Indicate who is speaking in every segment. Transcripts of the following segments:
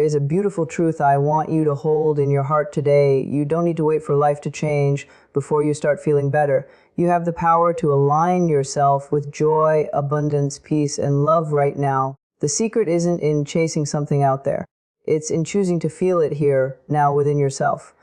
Speaker 1: is a beautiful truth I want you to hold in your heart today. You don't need to wait for life to change before you start feeling better. You have the power to align yourself with joy, abundance, peace, and love right now. The secret isn't in chasing something out there. It's in choosing to feel it here, now within yourself.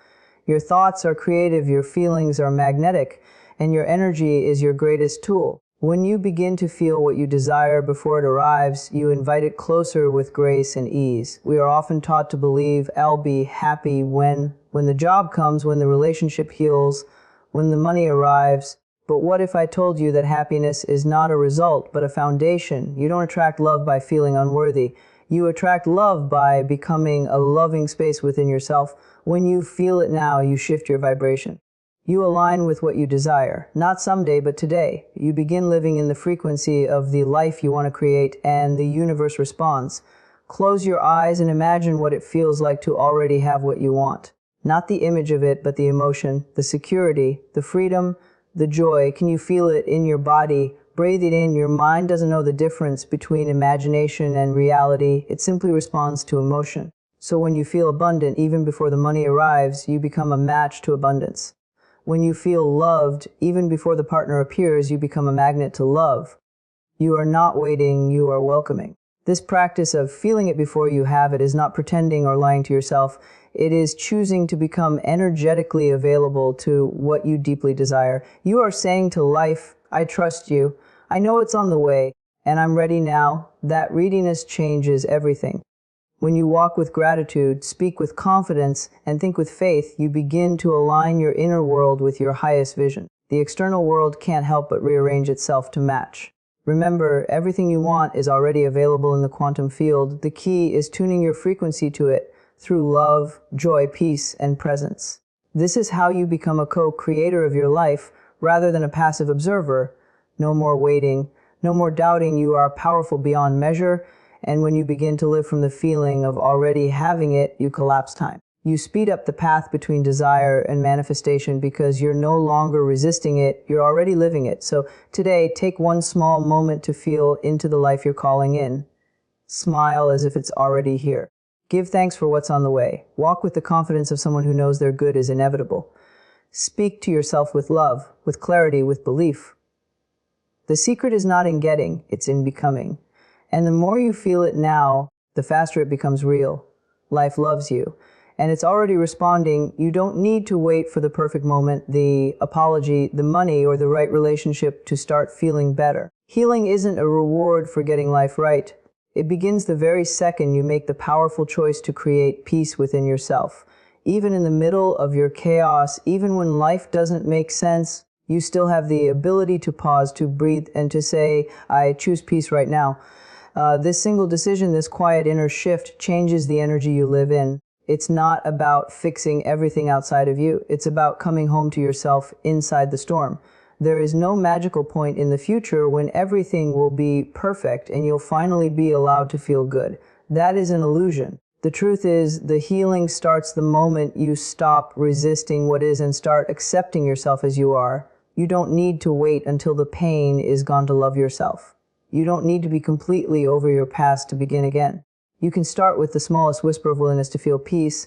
Speaker 1: Your thoughts are creative, your feelings are magnetic, and your energy is your greatest tool. When you begin to feel what you desire before it arrives, you invite it closer with grace and ease. We are often taught to believe I'll be happy when the job comes, when the relationship heals, when the money arrives. But what if I told you that happiness is not a result, but a foundation? You don't attract love by feeling unworthy. You attract love by becoming a loving space within yourself. When you feel it now, you shift your vibration. You align with what you desire, not someday, but today. You begin living in the frequency of the life you want to create, and the universe responds. Close your eyes and imagine what it feels like to already have what you want. Not the image of it, but the emotion, the security, the freedom, the joy. Can you feel it in your body? Breathe it in. Your mind doesn't know the difference between imagination and reality. It simply responds to emotion. So when you feel abundant, even before the money arrives, you become a match to abundance. When you feel loved, even before the partner appears, you become a magnet to love. You are not waiting, you are welcoming. This practice of feeling it before you have it is not pretending or lying to yourself. It is choosing to become energetically available to what you deeply desire. You are saying to life, I trust you. I know it's on the way, and I'm ready now. That readiness changes everything. When you walk with gratitude, speak with confidence, and think with faith, you begin to align your inner world with your highest vision. The external world can't help but rearrange itself to match. Remember, everything you want is already available in the quantum field. The key is tuning your frequency to it through love, joy, peace, and presence. This is how you become a co-creator of your life rather than a passive observer. No more waiting, no more doubting. You are powerful beyond measure. And when you begin to live from the feeling of already having it, you collapse time. You speed up the path between desire and manifestation because you're no longer resisting it, you're already living it. So today, take one small moment to feel into the life you're calling in. Smile as if it's already here. Give thanks for what's on the way. Walk with the confidence of someone who knows their good is inevitable. Speak to yourself with love, with clarity, with belief. The secret is not in getting, it's in becoming. And the more you feel it now, the faster it becomes real. Life loves you, and it's already responding. You don't need to wait for the perfect moment, the apology, the money, or the right relationship to start feeling better. Healing isn't a reward for getting life right. It begins the very second you make the powerful choice to create peace within yourself. Even in the middle of your chaos, even when life doesn't make sense, you still have the ability to pause, to breathe, and to say, I choose peace right now. This single decision, this quiet inner shift, changes the energy you live in. It's not about fixing everything outside of you. It's about coming home to yourself inside the storm. There is no magical point in the future when everything will be perfect and you'll finally be allowed to feel good. That is an illusion. The truth is, the healing starts the moment you stop resisting what is and start accepting yourself as you are. You don't need to wait until the pain is gone to love yourself. You don't need to be completely over your past to begin again. You can start with the smallest whisper of willingness to feel peace,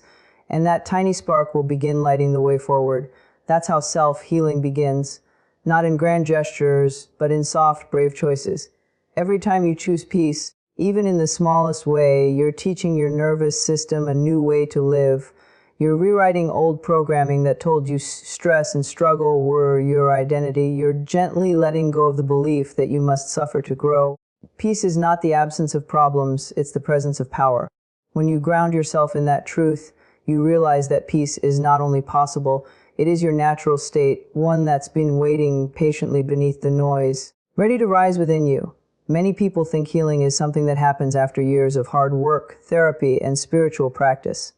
Speaker 1: and that tiny spark will begin lighting the way forward. That's how self-healing begins, not in grand gestures, but in soft, brave choices. Every time you choose peace, even in the smallest way, you're teaching your nervous system a new way to live. You're rewriting old programming that told you stress and struggle were your identity. You're gently letting go of the belief that you must suffer to grow. Peace is not the absence of problems, it's the presence of power. When you ground yourself in that truth, you realize that peace is not only possible, it is your natural state, one that's been waiting patiently beneath the noise, ready to rise within you. Many people think healing is something that happens after years of hard work, therapy, and spiritual practice.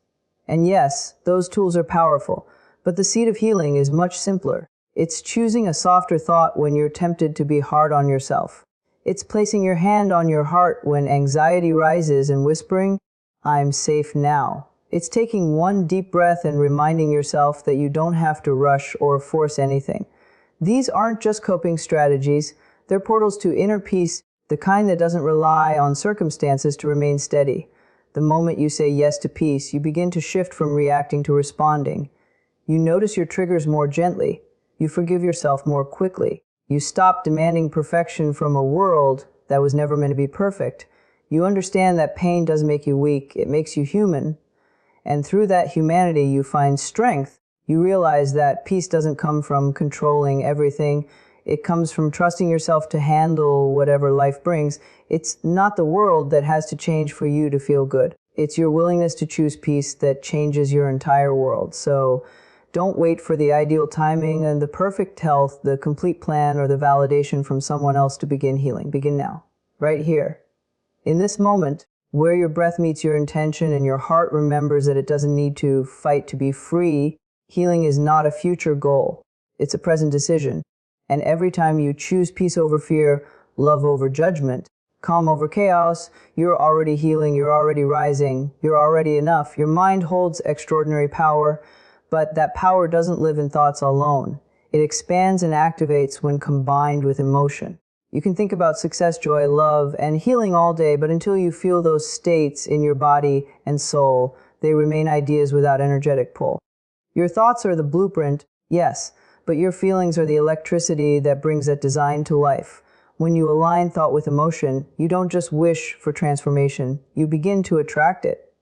Speaker 1: And yes, those tools are powerful, but the seed of healing is much simpler. It's choosing a softer thought when you're tempted to be hard on yourself. It's placing your hand on your heart when anxiety rises and whispering, I'm safe now. It's taking one deep breath and reminding yourself that you don't have to rush or force anything. These aren't just coping strategies, they're portals to inner peace, the kind that doesn't rely on circumstances to remain steady. The moment you say yes to peace, you begin to shift from reacting to responding. You notice your triggers more gently. You forgive yourself more quickly. You stop demanding perfection from a world that was never meant to be perfect. You understand that pain doesn't make you weak, it makes you human. And through that humanity, you find strength. You realize that peace doesn't come from controlling everything. It comes from trusting yourself to handle whatever life brings. It's not the world that has to change for you to feel good. It's your willingness to choose peace that changes your entire world. So don't wait for the ideal timing and the perfect health, the complete plan, or the validation from someone else to begin healing. Begin now, right here. In this moment, where your breath meets your intention and your heart remembers that it doesn't need to fight to be free, healing is not a future goal. It's a present decision. And every time you choose peace over fear, love over judgment, calm over chaos, you're already healing, you're already rising, you're already enough. Your mind holds extraordinary power, but that power doesn't live in thoughts alone. It expands and activates when combined with emotion. You can think about success, joy, love, and healing all day, but until you feel those states in your body and soul, they remain ideas without energetic pull. Your thoughts are the blueprint, yes, but your feelings are the electricity that brings that design to life. When you align thought with emotion, you don't just wish for transformation, you begin to attract it.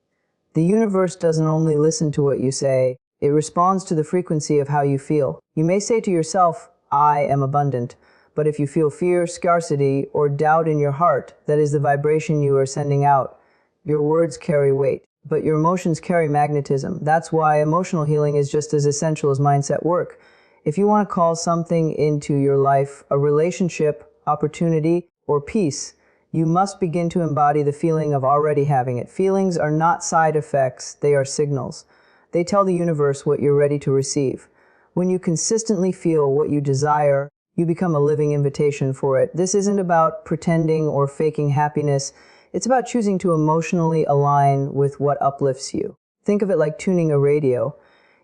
Speaker 1: The universe doesn't only listen to what you say, it responds to the frequency of how you feel. You may say to yourself, I am abundant. But if you feel fear, scarcity, or doubt in your heart, that is the vibration you are sending out. Your words carry weight, but your emotions carry magnetism. That's why emotional healing is just as essential as mindset work. If you want to call something into your life, a relationship, opportunity, or peace, you must begin to embody the feeling of already having it. Feelings are not side effects, they are signals. They tell the universe what you're ready to receive. When you consistently feel what you desire, you become a living invitation for it. This isn't about pretending or faking happiness. It's about choosing to emotionally align with what uplifts you. Think of it like tuning a radio.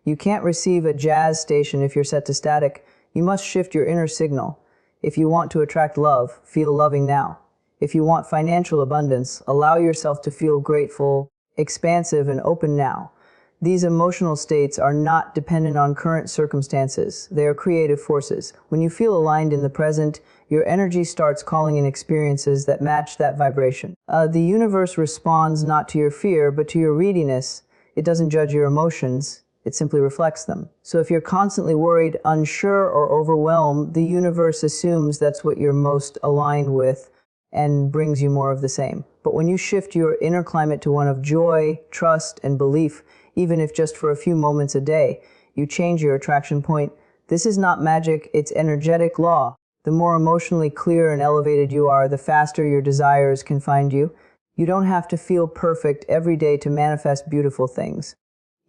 Speaker 1: You can't receive a jazz station if you're set to static. You must shift your inner signal. If you want to attract love, feel loving now. If you want financial abundance, allow yourself to feel grateful, expansive, and open now. These emotional states are not dependent on current circumstances. They are creative forces. When you feel aligned in the present, your energy starts calling in experiences that match that vibration. The universe responds not to your fear, but to your readiness. It doesn't judge your emotions. It simply reflects them. So if you're constantly worried, unsure, or overwhelmed, the universe assumes that's what you're most aligned with and brings you more of the same. But when you shift your inner climate to one of joy, trust, and belief, even if just for a few moments a day, you change your attraction point. This is not magic, it's energetic law. The more emotionally clear and elevated you are, the faster your desires can find you. You don't have to feel perfect every day to manifest beautiful things.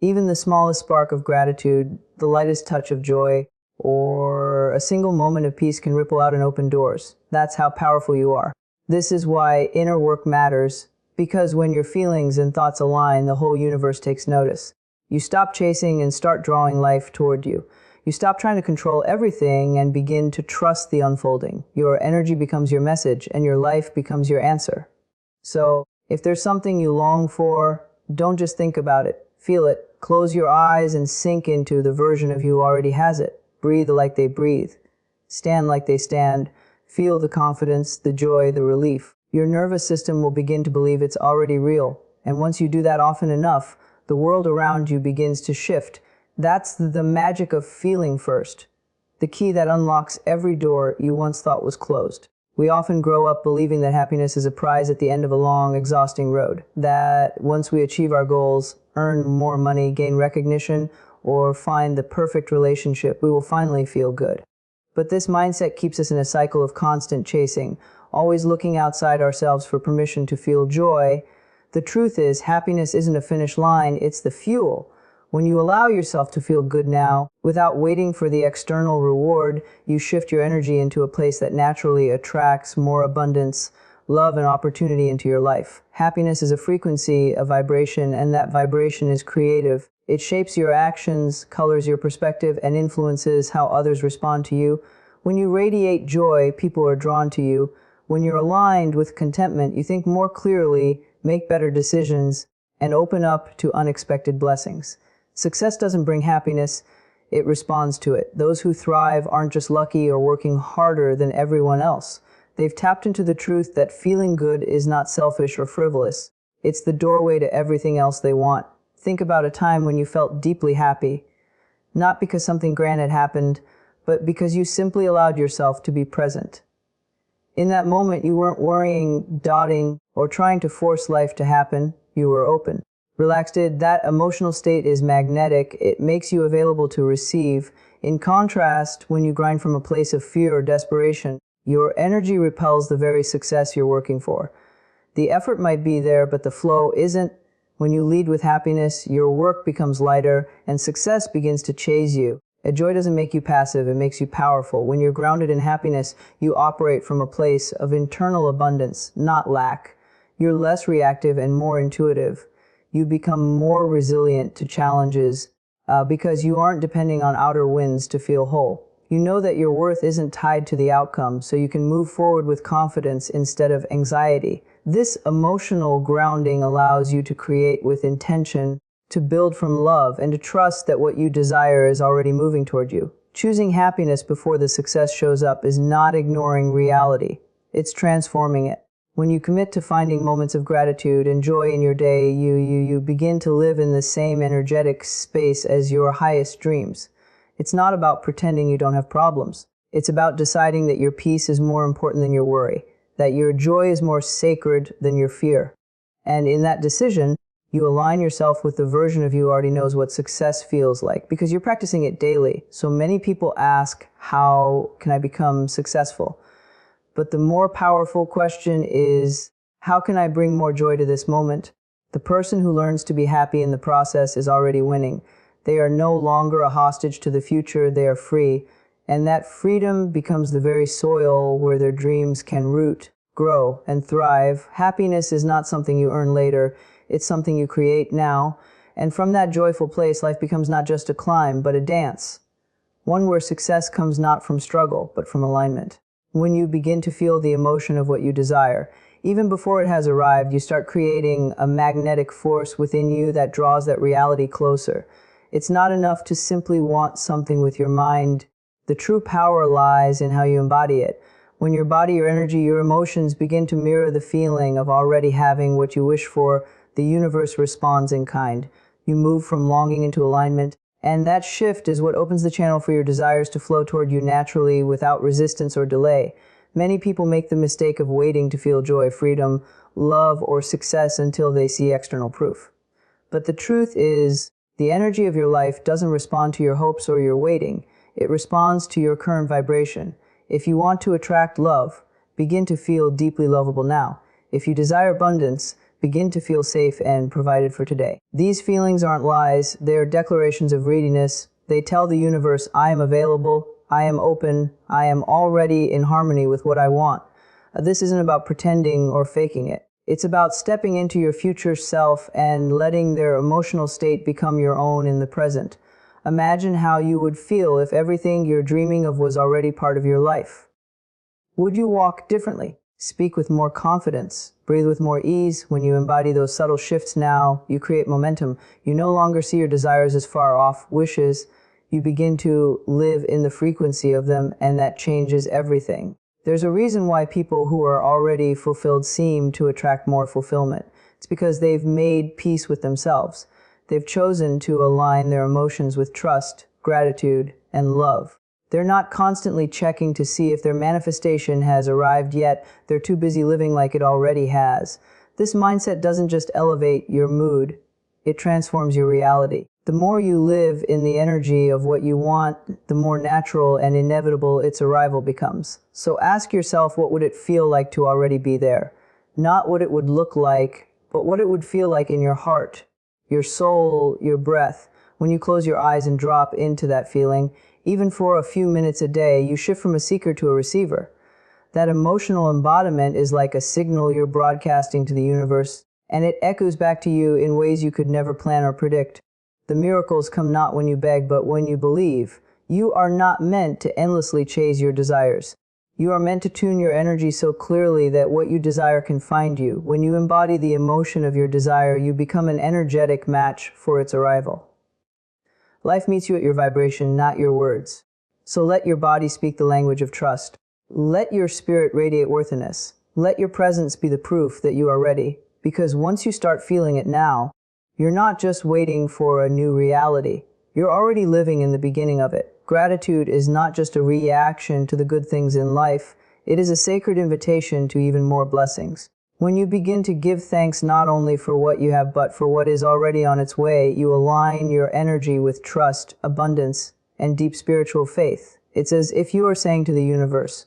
Speaker 1: Even the smallest spark of gratitude, the lightest touch of joy, or a single moment of peace can ripple out and open doors. That's how powerful you are. This is why inner work matters. Because when your feelings and thoughts align, the whole universe takes notice. You stop chasing and start drawing life toward you. You stop trying to control everything and begin to trust the unfolding. Your energy becomes your message, and your life becomes your answer. So, if there's something you long for, don't just think about it. Feel it. Close your eyes and sink into the version of you who already has it. Breathe like they breathe. Stand like they stand. Feel the confidence, the joy, the relief. Your nervous system will begin to believe it's already real. And once you do that often enough, the world around you begins to shift. That's the magic of feeling first. The key that unlocks every door you once thought was closed. We often grow up believing that happiness is a prize at the end of a long, exhausting road. That once we achieve our goals, earn more money, gain recognition, or find the perfect relationship, we will finally feel good. But this mindset keeps us in a cycle of constant chasing, always looking outside ourselves for permission to feel joy. The truth is, happiness isn't a finish line, it's the fuel. When you allow yourself to feel good now, without waiting for the external reward, you shift your energy into a place that naturally attracts more abundance, love, and opportunity into your life. Happiness is a frequency, a vibration, and that vibration is creative. It shapes your actions, colors your perspective, and influences how others respond to you. When you radiate joy, people are drawn to you. When you're aligned with contentment, you think more clearly, make better decisions, and open up to unexpected blessings. Success doesn't bring happiness, it responds to it. Those who thrive aren't just lucky or working harder than everyone else. They've tapped into the truth that feeling good is not selfish or frivolous. It's the doorway to everything else they want. Think about a time when you felt deeply happy, not because something grand had happened, but because you simply allowed yourself to be present. In that moment, you weren't worrying, dotting, or trying to force life to happen. You were open. Relaxed. That emotional state is magnetic. It makes you available to receive. In contrast, when you grind from a place of fear or desperation, your energy repels the very success you're working for. The effort might be there, but the flow isn't. When you lead with happiness, your work becomes lighter, and success begins to chase you. Joy doesn't make you passive, it makes you powerful. When you're grounded in happiness, you operate from a place of internal abundance, not lack. You're less reactive and more intuitive. You become more resilient to challenges because you aren't depending on outer winds to feel whole. You know that your worth isn't tied to the outcome, so you can move forward with confidence instead of anxiety. This emotional grounding allows you to create with intention, to build from love, and to trust that what you desire is already moving toward you. Choosing happiness before the success shows up is not ignoring reality. It's transforming it. When you commit to finding moments of gratitude and joy in your day, you begin to live in the same energetic space as your highest dreams. It's not about pretending you don't have problems. It's about deciding that your peace is more important than your worry, that your joy is more sacred than your fear. And in that decision, you align yourself with the version of you who already knows what success feels like, because you're practicing it daily. So many people ask, how can I become successful? But the more powerful question is, how can I bring more joy to this moment? The person who learns to be happy in the process is already winning. They are no longer a hostage to the future, they are free. And that freedom becomes the very soil where their dreams can root, grow, and thrive. Happiness is not something you earn later. It's something you create now, and from that joyful place, life becomes not just a climb, but a dance. One where success comes not from struggle, but from alignment. When you begin to feel the emotion of what you desire, even before it has arrived, you start creating a magnetic force within you that draws that reality closer. It's not enough to simply want something with your mind. The true power lies in how you embody it. When your body, your energy, your emotions begin to mirror the feeling of already having what you wish for, the universe responds in kind. You move from longing into alignment, and that shift is what opens the channel for your desires to flow toward you naturally without resistance or delay. Many people make the mistake of waiting to feel joy, freedom, love, or success until they see external proof. But the truth is, the energy of your life doesn't respond to your hopes or your waiting. It responds to your current vibration. If you want to attract love, begin to feel deeply lovable now. If you desire abundance, begin to feel safe and provided for today. These feelings aren't lies, they're declarations of readiness. They tell the universe, I am available, I am open, I am already in harmony with what I want. This isn't about pretending or faking it. It's about stepping into your future self and letting their emotional state become your own in the present. Imagine how you would feel if everything you're dreaming of was already part of your life. Would you walk differently? Speak with more confidence, breathe with more ease. When you embody those subtle shifts now, you create momentum. You no longer see your desires as far off wishes. You begin to live in the frequency of them, and that changes everything. There's a reason why people who are already fulfilled seem to attract more fulfillment. It's because they've made peace with themselves. They've chosen to align their emotions with trust, gratitude, and love. They're not constantly checking to see if their manifestation has arrived yet. They're too busy living like it already has. This mindset doesn't just elevate your mood, it transforms your reality. The more you live in the energy of what you want, the more natural and inevitable its arrival becomes. So ask yourself, what would it feel like to already be there? Not what it would look like, but what it would feel like in your heart, your soul, your breath. When you close your eyes and drop into that feeling, even for a few minutes a day, you shift from a seeker to a receiver. That emotional embodiment is like a signal you're broadcasting to the universe, and it echoes back to you in ways you could never plan or predict. The miracles come not when you beg, but when you believe. You are not meant to endlessly chase your desires. You are meant to tune your energy so clearly that what you desire can find you. When you embody the emotion of your desire, you become an energetic match for its arrival. Life meets you at your vibration, not your words. So let your body speak the language of trust. Let your spirit radiate worthiness. Let your presence be the proof that you are ready. Because once you start feeling it now, you're not just waiting for a new reality. You're already living in the beginning of it. Gratitude is not just a reaction to the good things in life. It is a sacred invitation to even more blessings. When you begin to give thanks not only for what you have but for what is already on its way, you align your energy with trust, abundance, and deep spiritual faith. It's as if you are saying to the universe,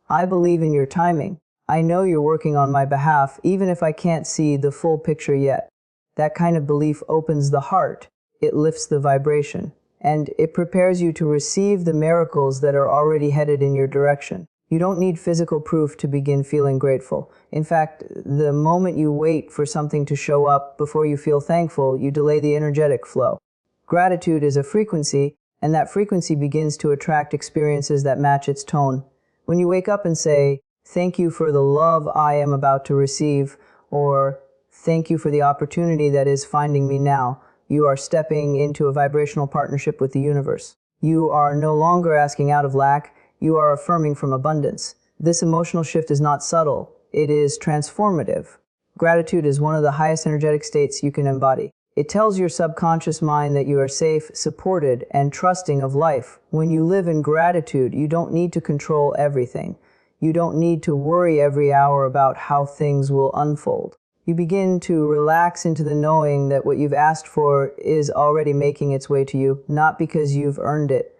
Speaker 1: I believe in your timing. I know you're working on my behalf, even if I can't see the full picture yet. That kind of belief opens the heart. It lifts the vibration, and it prepares you to receive the miracles that are already headed in your direction. You don't need physical proof to begin feeling grateful. In fact, the moment you wait for something to show up before you feel thankful, you delay the energetic flow. Gratitude is a frequency, and that frequency begins to attract experiences that match its tone. When you wake up and say, thank you for the love I am about to receive, or thank you for the opportunity that is finding me now, you are stepping into a vibrational partnership with the universe. You are no longer asking out of lack, you are affirming from abundance. This emotional shift is not subtle, it is transformative. Gratitude is one of the highest energetic states you can embody. It tells your subconscious mind that you are safe, supported, and trusting of life. When you live in gratitude, you don't need to control everything. You don't need to worry every hour about how things will unfold. You begin to relax into the knowing that what you've asked for is already making its way to you, not because you've earned it,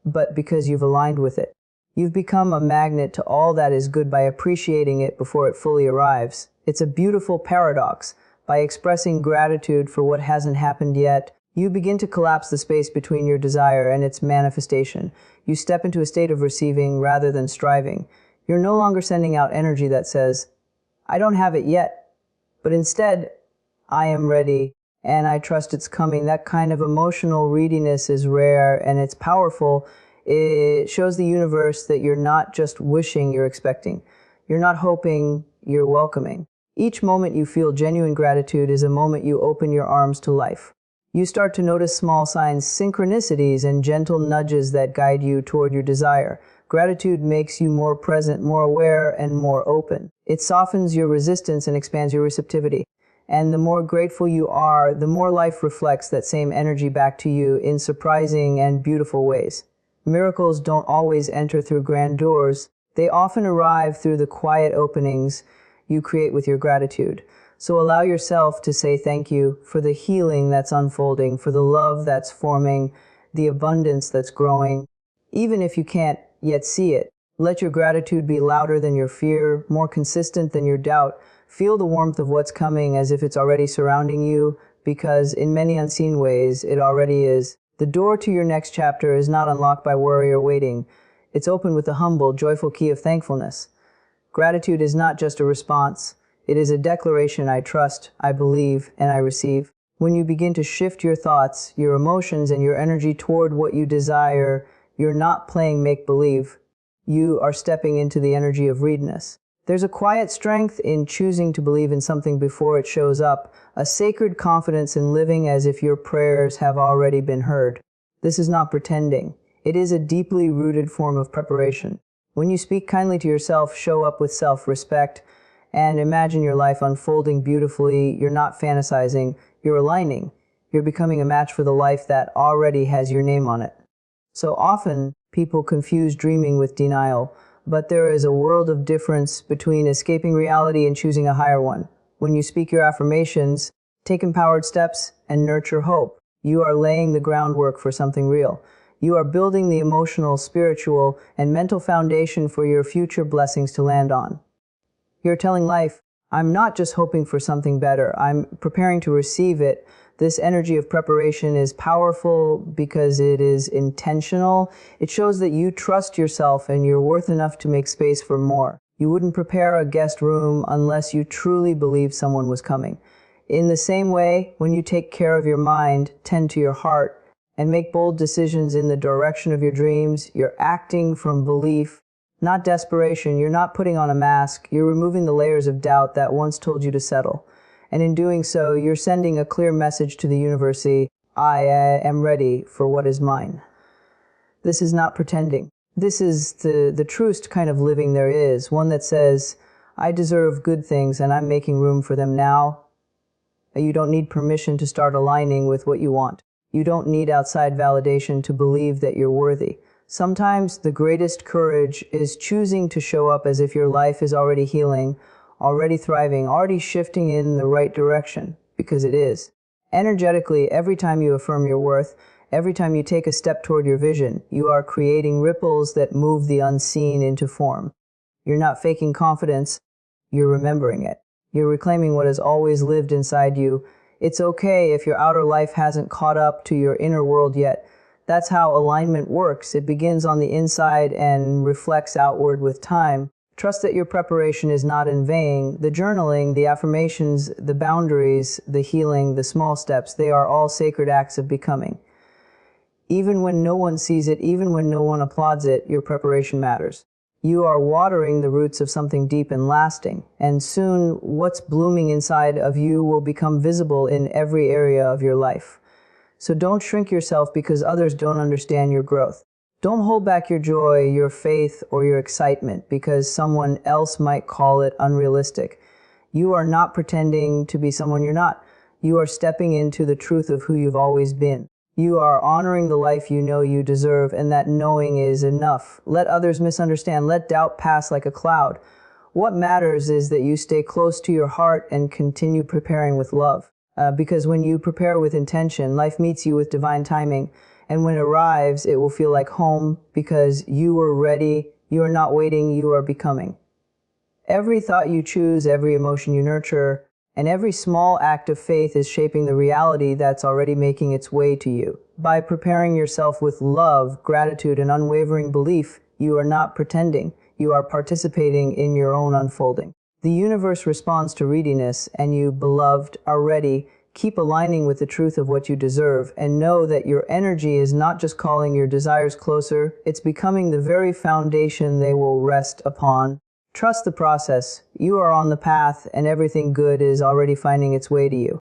Speaker 1: but because you've aligned with it. You've become a magnet to all that is good by appreciating it before it fully arrives. It's a beautiful paradox. By expressing gratitude for what hasn't happened yet, you begin to collapse the space between your desire and its manifestation. You step into a state of receiving rather than striving. You're no longer sending out energy that says, I don't have it yet, but instead, I am ready, and I trust it's coming. That kind of emotional readiness is rare, and it's powerful. It shows the universe that you're not just wishing, you're expecting. You're not hoping, you're welcoming. Each moment you feel genuine gratitude is a moment you open your arms to life. You start to notice small signs, synchronicities, and gentle nudges that guide you toward your desire. Gratitude makes you more present, more aware, and more open. It softens your resistance and expands your receptivity. And the more grateful you are, the more life reflects that same energy back to you in surprising and beautiful ways. Miracles don't always enter through grand doors. They often arrive through the quiet openings you create with your gratitude. So allow yourself to say thank you for the healing that's unfolding, for the love that's forming, the abundance that's growing. Even if you can't yet see it, let your gratitude be louder than your fear, more consistent than your doubt. Feel the warmth of what's coming as if it's already surrounding you, because in many unseen ways, it already is. The door to your next chapter is not unlocked by worry or waiting. It's open with the humble, joyful key of thankfulness. Gratitude is not just a response. It is a declaration: I trust, I believe, and I receive. When you begin to shift your thoughts, your emotions, and your energy toward what you desire, you're not playing make-believe. You are stepping into the energy of readiness. There's a quiet strength in choosing to believe in something before it shows up, a sacred confidence in living as if your prayers have already been heard. This is not pretending. It is a deeply rooted form of preparation. When you speak kindly to yourself, show up with self-respect, and imagine your life unfolding beautifully, you're not fantasizing, you're aligning. You're becoming a match for the life that already has your name on it. So often, people confuse dreaming with denial, but there is a world of difference between escaping reality and choosing a higher one. When you speak your affirmations, take empowered steps, and nurture hope, you are laying the groundwork for something real. You are building the emotional, spiritual, and mental foundation for your future blessings to land on. You're telling life, I'm not just hoping for something better, I'm preparing to receive it. This energy of preparation is powerful because it is intentional. It shows that you trust yourself and you're worth enough to make space for more. You wouldn't prepare a guest room unless you truly believed someone was coming. In the same way, when you take care of your mind, tend to your heart, and make bold decisions in the direction of your dreams, you're acting from belief, not desperation. You're not putting on a mask. You're removing the layers of doubt that once told you to settle. And in doing so, you're sending a clear message to the universe: I am ready for what is mine. This is not pretending. This is the truest kind of living there is, one that says, I deserve good things and I'm making room for them now. You don't need permission to start aligning with what you want. You don't need outside validation to believe that you're worthy. Sometimes the greatest courage is choosing to show up as if your life is already healing, already thriving, already shifting in the right direction, because it is. Energetically, every time you affirm your worth, every time you take a step toward your vision, you are creating ripples that move the unseen into form. You're not faking confidence, you're remembering it. You're reclaiming what has always lived inside you. It's okay if your outer life hasn't caught up to your inner world yet. That's how alignment works. It begins on the inside and reflects outward with time. Trust that your preparation is not in vain. The journaling, the affirmations, the boundaries, the healing, the small steps, they are all sacred acts of becoming. Even when no one sees it, even when no one applauds it, your preparation matters. You are watering the roots of something deep and lasting, and soon what's blooming inside of you will become visible in every area of your life. So don't shrink yourself because others don't understand your growth. Don't hold back your joy, your faith, or your excitement because someone else might call it unrealistic. You are not pretending to be someone you're not. You are stepping into the truth of who you've always been. You are honoring the life you know you deserve, and that knowing is enough. Let others misunderstand. Let doubt pass like a cloud. What matters is that you stay close to your heart and continue preparing with love. Because when you prepare with intention, life meets you with divine timing. And when it arrives, it will feel like home because you were ready. You are not waiting, you are becoming. Every thought you choose, every emotion you nurture, and every small act of faith is shaping the reality that's already making its way to you. By preparing yourself with love, gratitude, and unwavering belief, you are not pretending. You are participating in your own unfolding. The universe responds to readiness, and you, beloved, are ready. Keep aligning with the truth of what you deserve, and know that your energy is not just calling your desires closer, it's becoming the very foundation they will rest upon. Trust the process. You are on the path, and everything good is already finding its way to you.